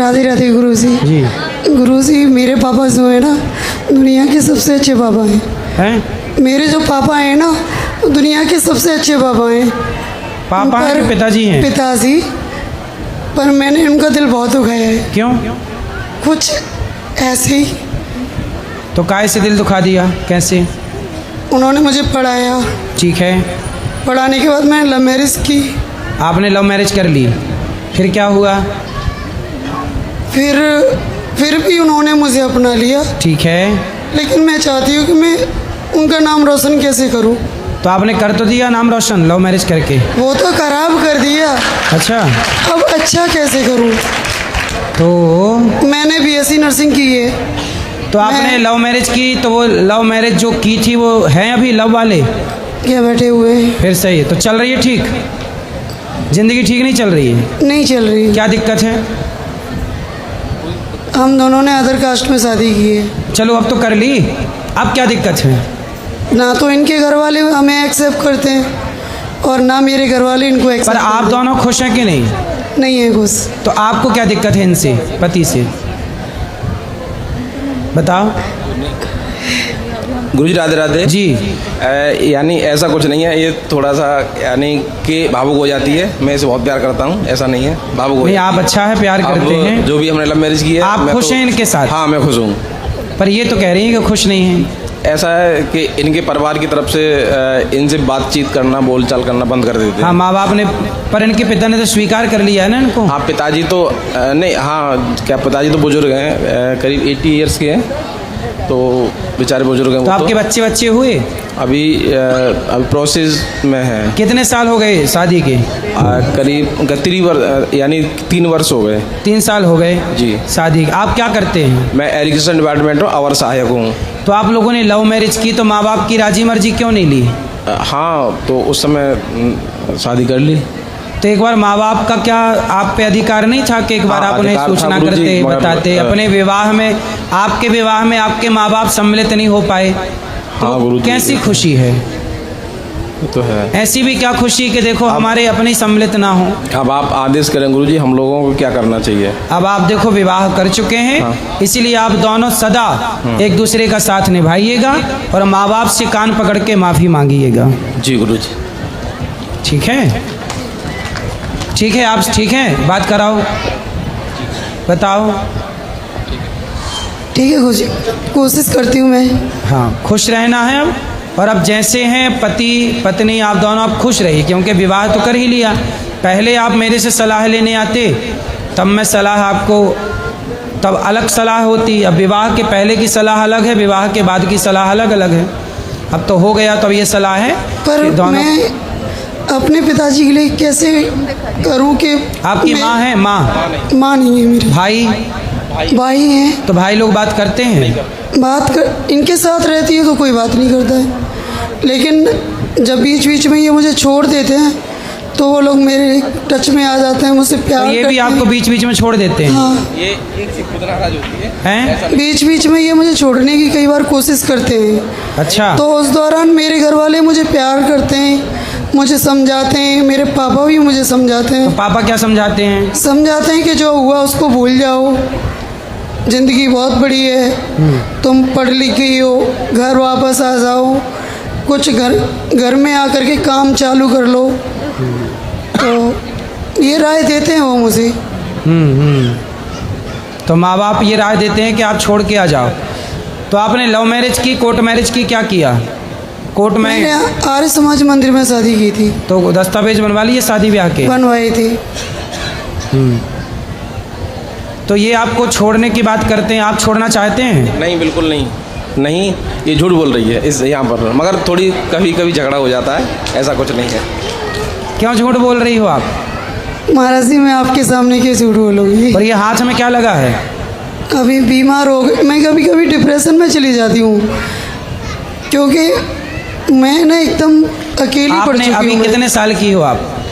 राधे राधे गुरुजी। जी गुरुजी, मेरे पापा जो है ना, दुनिया के सबसे अच्छे पापा हैं। हैं? मेरे जो पापा हैं ना, वो दुनिया के सबसे अच्छे पापा हैं। पापा हैं कि पिताजी हैं? पिताजी। पर मैंने उनका दिल बहुत दुखाया है, क्यों? कुछ ऐसे ही। तो काय से दिल दुखा दिया, कैसे? उन्होंने मुझे पढ़ाया, ठीक है, पढ़ाने के बाद मैंने लव मैरिज की। आपने लव मैरिज कर ली, फिर क्या हुआ? फिर भी उन्होंने मुझे अपना लिया। ठीक है, लेकिन मैं चाहती हूँ कि मैं उनका नाम रोशन कैसे करूँ। तो आपने कर तो दिया नाम रोशन लव मैरिज करके। वो तो खराब कर दिया, अच्छा, अब अच्छा कैसे करूँ। तो मैंने बीएससी नर्सिंग की है। तो आपने लव मैरिज की, तो वो लव मैरिज जो की थी वो हैं अभी लव वाले? क्या बैठे हुए हैं? फिर सही है, तो चल रही है ठीक? जिंदगी ठीक नहीं चल रही है? नहीं चल रही। क्या दिक्कत है? हम दोनों ने अदर कास्ट में शादी की है। चलो अब तो कर ली, अब क्या दिक्कत है? ना तो इनके घर वाले हमें एक्सेप्ट करते हैं और ना मेरे घर वाले इनको पर एक्सेप्ट आप करते दोनों खुश हैं कि नहीं? हैं। नहीं है खुश। तो आपको क्या दिक्कत है इनसे, पति से? बताओ। गुरुजी राधे राधे जी। यानी ऐसा कुछ नहीं है, ये थोड़ा सा यानी कि भावुक हो जाती है। मैं इसे बहुत प्यार करता हूँ, ऐसा नहीं है, भावुक हो नहीं, जाती आप अच्छा है, प्यार है। करते अब हैं। जो भी हमने लव मैरिज की है, आप मैं खुश तो- हैं इनके साथ? हाँ, मैं खुश हूँ। पर ये तो कह रही हैं कि खुश नहीं हैं। ऐसा है कि इनके परिवार की तरफ से इनसे बातचीत करना, बोलचाल करना बंद कर देते हाँ, हैं। माँ बाप ने, पर इनके पिता ने तो स्वीकार कर लिया है ना इनको। हाँ, पिताजी तो नहीं, हाँ क्या, पिताजी तो बुजुर्ग हैं, करीब 80 ईयर्स के हैं, तो बेचारे बुजुर्ग हैं। तो वो आपके बच्चे बच्चे हुए? अभी प्रोसेस में है। कितने साल हो गए शादी के? करीब 31 वर्ष, यानी 3 वर्ष हो गए। 3 साल हो गए जी। शादी के। आप क्या करते हैं? मैं एजुकेशन डिपार्टमेंट में अवर सहायक हूँ। तो आप लोगों ने लव मैरिज की, तो माँ बाप की राजी मर्जी क्यों नहीं ली? हाँ, तो उस समय शादी कर ली। तो एक बार माँ बाप का क्या आप पे अधिकार नहीं था कि एक बार हाँ, आप उन्हें अधिकार था सूचना गुरुजी, करते, मगर बताते? अपने विवाह में, आपके विवाह में आपके माँ बाप सम्मिलित नहीं हो पाए, हाँ तो गुरुजी, कैसी खुशी है? ये तो है। ऐसी भी क्या खुशी कि देखो हमारे अपने सम्मिलित ना हो। अब आप आदेश करें गुरुजी, हम लोगों को क्या करना चाहिए? अब आप देखो विवाह कर चुके हैं, हाँ। इसीलिए आप दोनों सदा एक दूसरे का साथ निभाइएगा और माँ बाप से कान पकड़ के माफ़ी मांगिएगा। जी गुरुजी। ठीक है? ठीक है, आप ठीक हैं? बात कराओ, बताओ। ठीक है गुरुजी, कोशिश करती हूँ मैं। हाँ, खुश रहना है अब। और अब जैसे हैं पति पत्नी, आप दोनों अब खुश रहिए, क्योंकि विवाह तो कर ही लिया। पहले आप मेरे से सलाह लेने आते, तब मैं सलाह आपको, तब अलग सलाह होती। अब विवाह के पहले की सलाह अलग है, विवाह के बाद की सलाह अलग अलग है। अब तो हो गया, तो अब ये सलाह है पर कि दोनों। मैं अपने पिताजी के लिए कैसे करूं कि आपकी मैं- माँ है? माँ माँ नहीं है मेरी, भाई? भाई हैं। तो भाई लोग बात करते हैं? बात कर, इनके साथ रहती है तो कोई बात नहीं करता है, लेकिन जब बीच बीच में ये मुझे छोड़ देते हैं तो वो लोग मेरे टच में आ जाते हैं, मुझसे प्यार तो ये भी करते आपको हैं। बीच बीच में छोड़ देते हैं? हाँ, ये खुद नाराज होती है। हैं? बीच बीच में ये मुझे छोड़ने की कई बार कोशिश करते हैं। अच्छा। तो उस दौरान मेरे घर वाले मुझे प्यार करते हैं, मुझे समझाते हैं, मेरे पापा भी मुझे समझाते तो हैं। पापा क्या समझाते हैं? समझाते हैं कि जो हुआ उसको भूल जाओ, ज़िंदगी बहुत बड़ी है, तुम पढ़ लिख गई हो, घर वापस आ जाओ, कुछ घर में आकर के काम चालू कर लो। तो ये राय देते हैं वो मुझे। तो माँ बाप ये राय देते हैं कि आप छोड़ के आ जाओ। तो आपने लव मैरिज की, कोर्ट मैरिज की, क्या किया कोर्ट मैंने में? आर्य समाज मंदिर में शादी की थी, तो दस्तावेज बनवा लिए शादी ब्याह के? बनवाई थी। तो ये आपको छोड़ने की बात करते हैं, आप छोड़ना चाहते हैं? नहीं, बिल्कुल नहीं, नहीं, ये झूठ बोल रही है इस यहाँ पर, मगर थोड़ी कभी कभी झगड़ा हो जाता है, ऐसा कुछ नहीं है। क्यों झूठ बोल रही हो आप? महाराज जी, मैं आपके सामने कैसे झूठ बोलूँगी? और ये हाथ में क्या लगा है? अभी बीमार हो गई मैं, कभी कभी डिप्रेशन में चली जाती हूँ, क्योंकि मैं ना एकदम अकेली पड़ आपने चुकी अभी हूँ। कितने साल की हो आप?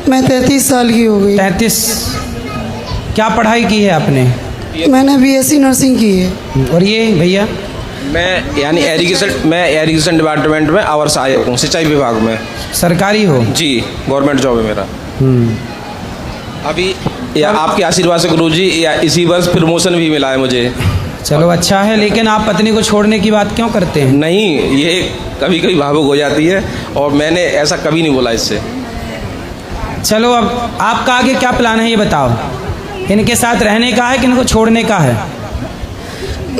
मैं 33 साल की हो गई। 33। क्या पढ़ाई की है आपने? मैंने बीएससी नर्सिंग की है। और ये भैया? मैं यानी एजुकेशन डिपार्टमेंट में अवर सहायक हूँ, सिंचाई विभाग में। सरकारी हो? जी, गवर्नमेंट जॉब है मेरा। अभी या आपके आशीर्वाद से गुरुजी, या इसी वर्ष प्रमोशन भी मिला है मुझे। चलो अच्छा है, लेकिन आप पत्नी को छोड़ने की बात क्यों करते हैं? नहीं, ये कभी कभी भावुक हो जाती है और मैंने ऐसा कभी नहीं बोला इससे। चलो अब आपका आगे क्या प्लान है ये बताओ। इनके साथ रहने का है कि इनको छोड़ने का है?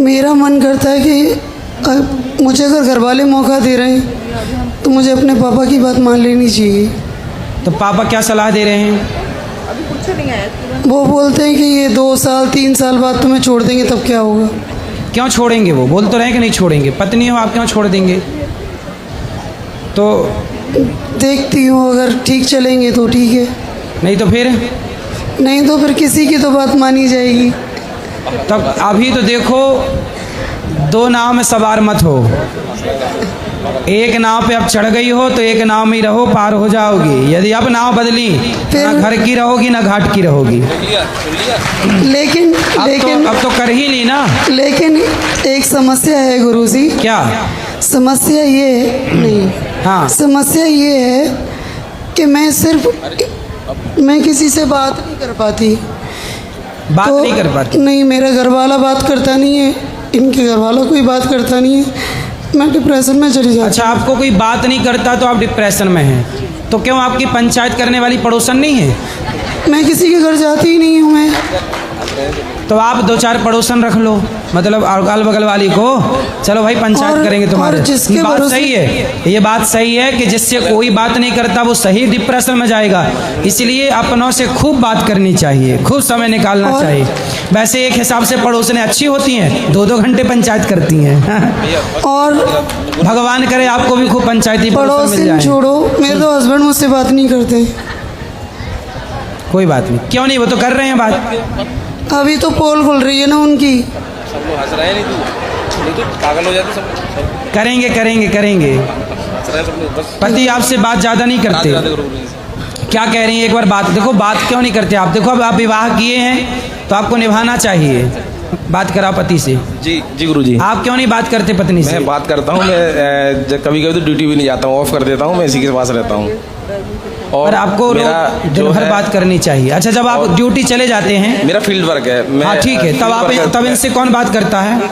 मेरा मन करता है कि मुझे अगर घर वाले मौका दे रहे हैं तो मुझे अपने पापा की बात मान लेनी चाहिए। तो पापा क्या सलाह दे रहे हैं? वो बोलते हैं कि ये 2 साल 3 साल बाद तुम्हें छोड़ देंगे, तब क्या होगा। क्यों छोड़ेंगे? वो बोल तो रहे कि नहीं छोड़ेंगे। पत्नी हो आप, क्यों छोड़ देंगे? तो देखती हूँ, अगर ठीक चलेंगे तो ठीक है, नहीं तो फिर? नहीं तो फिर किसी की तो बात मानी जाएगी। तब अभी तो देखो, 2 नाव में सवार मत हो। एक नाव पे अब चढ़ गई हो तो एक नाव में ही रहो, पार हो जाओगी। यदि अब नाव बदली ना घर की रहोगी ना घाट की रहोगी। लेकिन अब तो कर ही ली ना। लेकिन एक समस्या है गुरुजी। क्या समस्या ये नहीं, हाँ समस्या ये है कि मैं किसी से बात नहीं कर पाती। बात नहीं कर पाती? नहीं, मेरा घर वाला बात करता नहीं है, इनके घर वाला कोई बात करता नहीं है, मैं डिप्रेशन में चली जाती। अच्छा, आपको कोई बात नहीं करता तो आप डिप्रेशन में हैं, तो क्यों आपकी पंचायत करने वाली पड़ोसन नहीं है? मैं किसी के घर जाती ही नहीं हूँ। मैं तो आप 2-4 पड़ोसन रख लो, मतलब अगल बगल वाली को। चलो भाई पंचायत करेंगे तुम्हारे। जिसके बात सही है, ये बात सही है कि जिससे कोई बात नहीं करता वो सही डिप्रेशन में जाएगा। इसलिए अपनों से खूब बात करनी चाहिए, खूब समय निकालना चाहिए। वैसे एक हिसाब से पड़ोसनें अच्छी होती हैं, 2-2 घंटे पंचायत करती हैं। और भगवान करे आपको भी खूब पंचायती पड़ोसन मिल जाए। छोड़ो, मेरे तो हस्बैंड मुझसे बात नहीं करते। कोई बात नहीं, क्यों नहीं, वो तो कर रहे हैं बात। अभी तो पोल खुल रही है ना उनकी। सब लोग हंस रहे हैं, नहीं तो पागल हो जाते सब। करेंगे करेंगे करेंगे। हंस रहे हैं सब लोग, बस पति आपसे बात ज़्यादा नहीं करते? क्या कह रही हैं एक बार बात देखो। बात क्यों नहीं करते आप? देखो अब आप विवाह किए हैं तो आपको निभाना चाहिए। बात करा पति से। जी जी गुरुजी। आप क्यों नहीं बात करते पत्नी से? मैं बात करता हूँ, मैं कभी कभी तो ड्यूटी भी नहीं जाता हूँ, ऑफ कर देता हूँ, मैं इसी के पास रहता हूँ। और आपको दिन भर बात करनी चाहिए। अच्छा, जब आप ड्यूटी चले जाते हैं? मेरा फील्ड वर्क है। हाँ ठीक है, तब इनसे कौन बात करता है?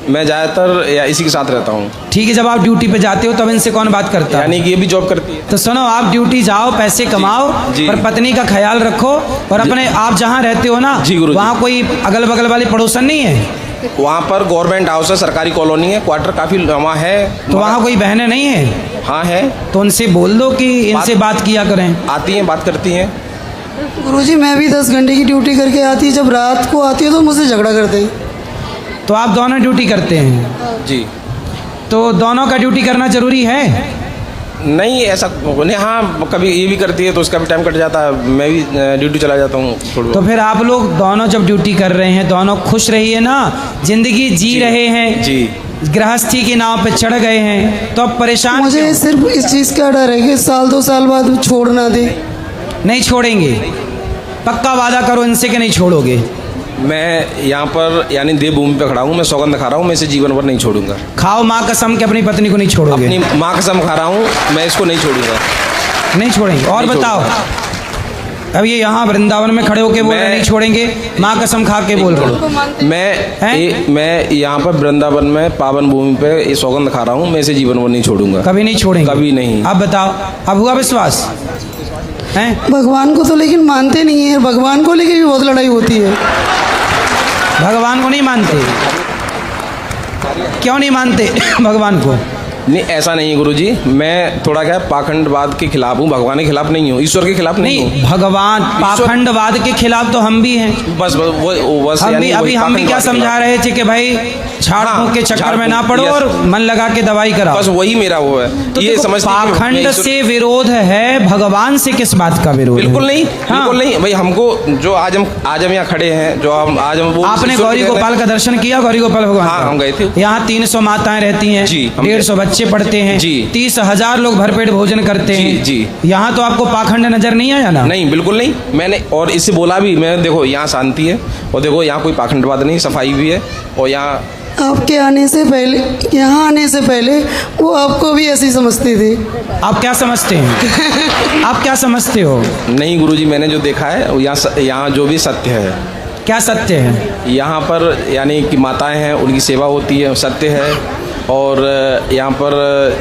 मैं ज़्यादातर या इसी के साथ रहता हूँ। ठीक है, जब आप ड्यूटी पे जाते हो तब इनसे कौन बात करता है? यानी कि ये भी जॉब करती है। तो सुनो, आप ड्यूटी जाओ, पैसे कमाओ, पर पत्नी का ख्याल रखो। और अपने आप जहाँ रहते हो ना, वहाँ कोई अगल बगल वाले पड़ोसन नहीं है? वहाँ पर गवर्नमेंट हाउस है, सरकारी कॉलोनी है, क्वार्टर काफ़ी लंबा है। तो वहाँ कोई बहनें नहीं है? हाँ है। तो उनसे बोल दो कि इनसे बात किया करें। आती हैं, बात करती हैं। गुरुजी, मैं भी 10 घंटे की ड्यूटी करके आती है, जब रात को आती है तो मुझसे झगड़ा करते हैं। तो आप दोनों ड्यूटी करते हैं? जी। तो दोनों का ड्यूटी करना जरूरी है? नहीं ऐसा नहीं, हाँ कभी ये भी करती है तो उसका भी टाइम कट जाता है, मैं भी ड्यूटी चला जाता हूँ। तो फिर आप लोग दोनों जब ड्यूटी कर रहे हैं, दोनों खुश रहिए ना, जिंदगी जी रहे हैं जी, गृहस्थी की नाव पे चढ़ गए हैं, तो अब परेशान मुझे क्यों? सिर्फ इस चीज़ का डर है कि 1-2 साल बाद छोड़ ना दे। नहीं छोड़ेंगे? पक्का वादा करो इनसे कि नहीं छोड़ोगे? मैं यहाँ पर यानी देवभूमि पे खड़ा हूँ, मैं सौगंध खा रहा हूँ, मैं इसे जीवन भर नहीं छोड़ूंगा। खाओ माँ कसम कि अपनी पत्नी को नहीं छोड़ोगे? अपनी माँ कसम खा रहा हूँ, मैं इसको नहीं छोड़ूंगा। नहीं छोड़ेंगे? और नहीं बताओ, अब ये यहाँ वृंदावन में खड़े होके बोल रहे नहीं छोड़ेंगे, माँ कसम खा के बोल रहे हो। मैं यहाँ पर वृंदावन में पावन भूमि पे ये सौगंध खा रहा हूँ, मैं इसे जीवन भर नहीं छोड़ूंगा। कभी नहीं छोड़ेंगे? कभी नहीं। अब बताओ, अब हुआ विश्वास है? भगवान को तो लेकिन मानते नहीं है, भगवान को लेकर भी बहुत लड़ाई होती है। भगवान को नहीं मानते? क्यों नहीं मानते भगवान को? नहीं ऐसा नहीं है गुरुजी, मैं थोड़ा क्या पाखंडवाद के खिलाफ हूँ, भगवान के खिलाफ नहीं हूँ, ईश्वर के खिलाफ नहीं हूँ। भगवान पाखंडवाद के खिलाफ तो हम भी हैं। बस बस हम भी क्या समझा रहे थे कि भाई झाड़ फूंक के चक्कर में ना पड़ो और मन लगा के दवाई कराओ। बस वही मेरा वो है। तो ये समझ पाखंड से विरोध है, भगवान से किस बात का विरोध? बिल्कुल नहीं, बिल्कुल नहीं भाई। हमको जो आज हम यहाँ खड़े हैं, जो हम आज हम वो आपने गौरी गोपाल का दर्शन किया? गौरी गोपाल भगवान? हाँ हम गए थे। यहाँ 300 माताएं रहती हैं, 150 बच्चे पढ़ते हैं, 30,000 लोग भरपेट भोजन करते हैं। जी। यहाँ तो आपको पाखंड नजर नहीं आया ना? नहीं बिल्कुल नहीं। मैंने और इससे बोला भी, मैं देखो यहाँ शांति है और देखो यहाँ कोई पाखंडवाद नहीं, सफाई भी है और यहाँ आपके आने से पहले, यहाँ आने से पहले वो आपको भी ऐसी समझती थी। आप क्या समझते हैं? आप क्या समझते हो? नहीं गुरुजी, मैंने जो देखा है वो यहाँ जो भी सत्य है, क्या सत्य है? यहाँ पर यानी कि माताएं हैं, उनकी सेवा होती है, सत्य है। और यहाँ पर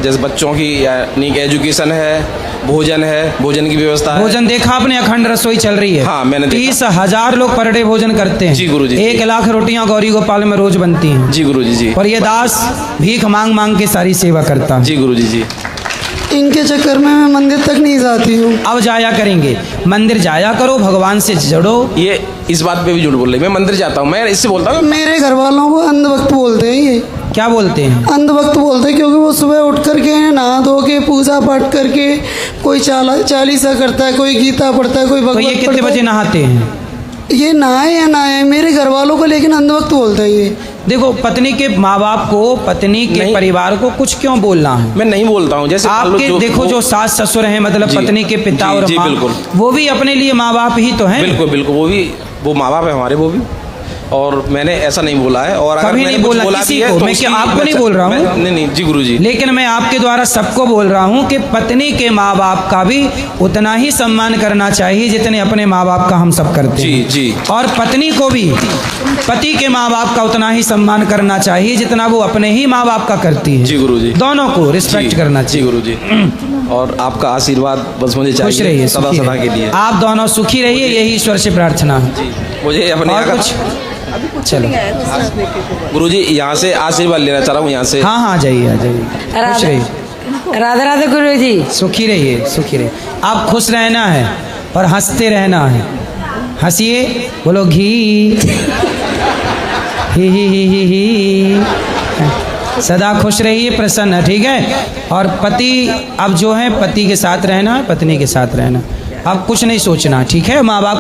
जैसे बच्चों की यानी कि एजुकेशन है, भोजन है, भोजन की व्यवस्था है। भोजन देखा आपने? अखंड रसोई चल रही है। हाँ, मैंने देखा। 30,000 लोग पर डे भोजन करते हैं। जी गुरुजी। 1 लाख रोटियां गौरी गोपाल में रोज बनती हैं। जी गुरुजी जी। और ये दास भीख मांग मांग के सारी सेवा करता है। जी गुरुजी जी। इनके चक्कर में मैं मंदिर तक नहीं जाती हूँ। अब जाया करेंगे, मंदिर जाया करो, भगवान से जुड़ो। ये इस बात पे भी झूठ बोल रही, मैं मंदिर जाता हूँ, मैं इससे बोलता हूँ। मेरे घर वालों को अंधभक्त बोलते हैं। ये क्या बोलते हैं? अंधभक्त बोलते हैं क्योंकि वो सुबह उठ करके नहा धो के पूजा पाठ करके कोई चालीसा करता है, कोई गीता पढ़ता है, कोई तो भगवत ये कितने पढ़ता है। बजे नहाते हैं? ये नहाए या नहाए मेरे घर वालों को लेकिन अंधभक्त बोलता है ये। देखो, पत्नी के माँ बाप को, पत्नी के नहीं। परिवार को कुछ क्यों बोलना है? मैं नहीं बोलता हूँ। जैसे मान लो आपके देखो जो सास ससुर हैं, मतलब जी, पत्नी के पिता जी, और जी, माँ, बिल्कुल। वो भी अपने लिए माँ बाप ही तो हैं। बिल्कुल बिल्कुल, वो माँ बाप है हमारे, वो भी। और मैंने ऐसा नहीं बोला है। और अगर कभी मैंने नहीं कुछ बोला बोला किसी भी है को। तो मैं उसकी- क्या आपको नहीं बोल रहा हूँ? नहीं जी गुरुजी। लेकिन मैं आपके द्वारा सबको बोल रहा हूँ कि पत्नी के माँ बाप का भी उतना ही सम्मान करना चाहिए जितने अपने माँ बाप का हम सब करते जी हैं। जी। और पत्नी को भी पति के माँ बाप का उतना ही सम्मान करना चाहिए जितना वो अपने ही माँ बाप का करती है। जी गुरुजी। दोनों को रिस्पेक्ट जी, करना जी चाहिए। गुरुजी। और आपका आशीर्वाद बस मुझे खुश चाहिए रहिए, सदा सुखी सदा रहिए। के लिए। आप दोनों सुखी रहिए, यही ईश्वर से प्रार्थना है। जी, मुझे अपने और यहाँ कुछ? का चलो, गुरुजी यहाँ से आशीर्वाद लेना चाह रहा हूँ यहाँ से। हाँ हाँ, जाइए आ जाइए। खुश रहिए, राधे राधे गुरु जी। सुखी रहिए, सुखी रहिए। आप खुश रहना है और हंसते रहना है। हंसिए, बोलो घी ही। सदा खुश रहिए, प्रसन्न, ठीक है। और पति अब जो है, पति के साथ रहना, पत्नी के साथ रहना, अब कुछ नहीं सोचना, ठीक है। माँ बाप